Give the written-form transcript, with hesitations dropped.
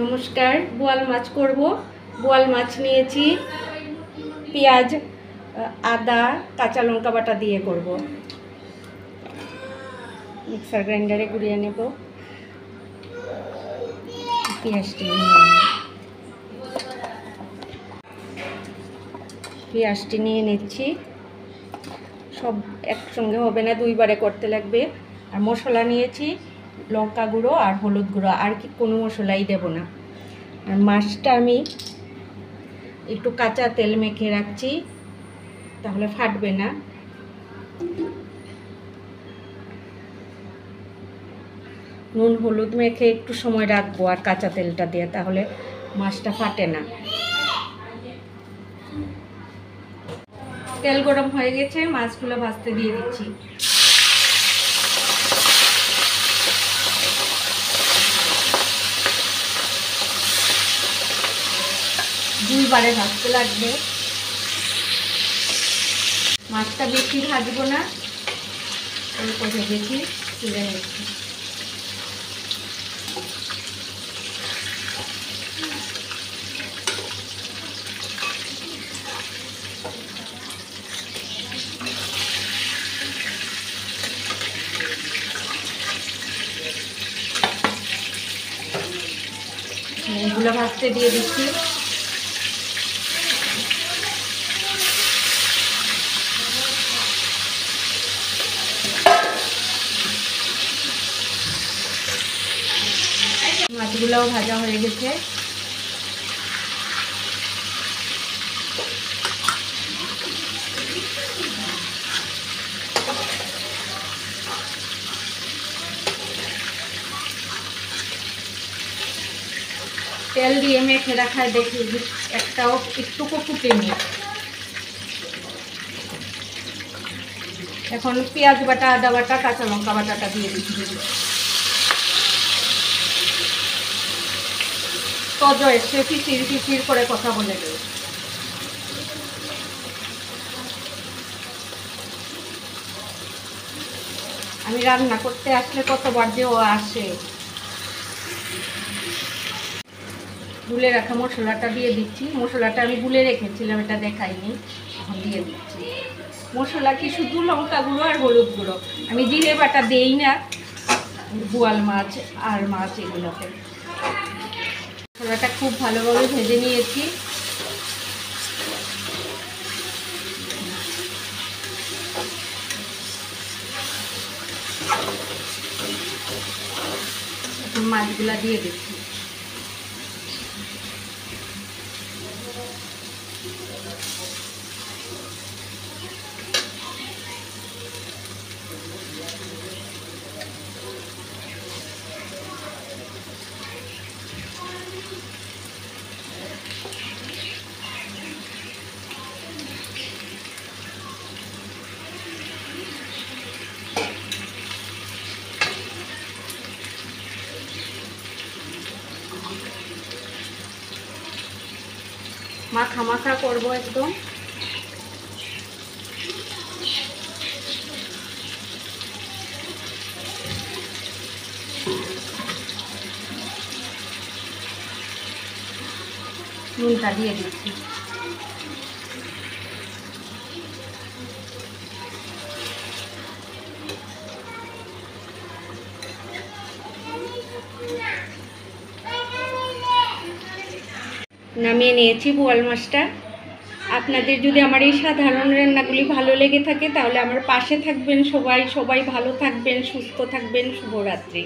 নমস্কার, বোয়াল মাছ করব। বোয়াল মাছ নিয়েছি, পেঁয়াজ, আদা, কাঁচা লঙ্কা বাটা দিয়ে করব। মিক্সার গ্রাইন্ডারে গুঁড়িয়ে নেব। পেঁয়াজটি নিয়ে নিচ্ছি। সব একসঙ্গে হবে না, দুইবারে করতে লাগবে। আর মশলা নিয়েছি লঙ্কা গুঁড়ো আর হলুদ গুঁড়ো, আর কি কোনো মশলাই দেব না। আর মাছটা আমি একটু কাঁচা তেল মেখে রাখছি, তাহলে ফাটবে না। নুন হলুদ মেখে একটু সময় রাখবো আর কাঁচা তেলটা দিয়ে, তাহলে মাছটা ফাটে না। তেল গরম হয়ে গেছে, মাছগুলো ভাজতে দিয়ে দিচ্ছি। দুইবারে ভাজতে লাগবে। মাছটা বেশি ভাজবো না, অল্প ভেজেছি, তুলে নিচ্ছি। এগুলো ভাজতে দিয়ে দিচ্ছি। মাছগুলোও ভাজা হয়ে গেছে। তেল দিয়ে মেখে রাখায় দেখি একটাও একটুকু ফুটেনি। এখন পেঁয়াজ বাটা, আদা বাটা, কাঁচা লঙ্কা বাটাটা দিয়ে দিচ্ছি। তজ এসে ফিচির ফিচির করে কথা বলে দেবে। আমি রান্না করতে আসলে কতবার যে ও আসে। গুলে রাখা মশলাটা দিয়ে দিচ্ছি। মশলাটা আমি গুলে রেখেছিলাম, এটা দেখাইনি, এখন দিয়ে দিচ্ছি। মশলা কি শুধু লঙ্কা গুঁড়ো আর হলুদ গুঁড়ো, আমি জিরে বাটা দেই না বোয়াল মাছ আর মাছ এগুলোতে। মশলাটা খুব ভালোভাবে ভেজে নিয়েছি। এখন মাছগুলা দিয়ে দিচ্ছি। মাখা মাখা করবো একদম। নুনটা দিয়ে দিচ্ছি। নামিয়ে নিয়েছি বোয়াল মাছটা। আপনাদের যদি আমার এই সাধারণ রান্নাগুলি ভালো লেগে থাকে, তাহলে আমার পাশে থাকবেন। সবাই ভালো থাকবেন, সুস্থ থাকবেন। শুভরাত্রি।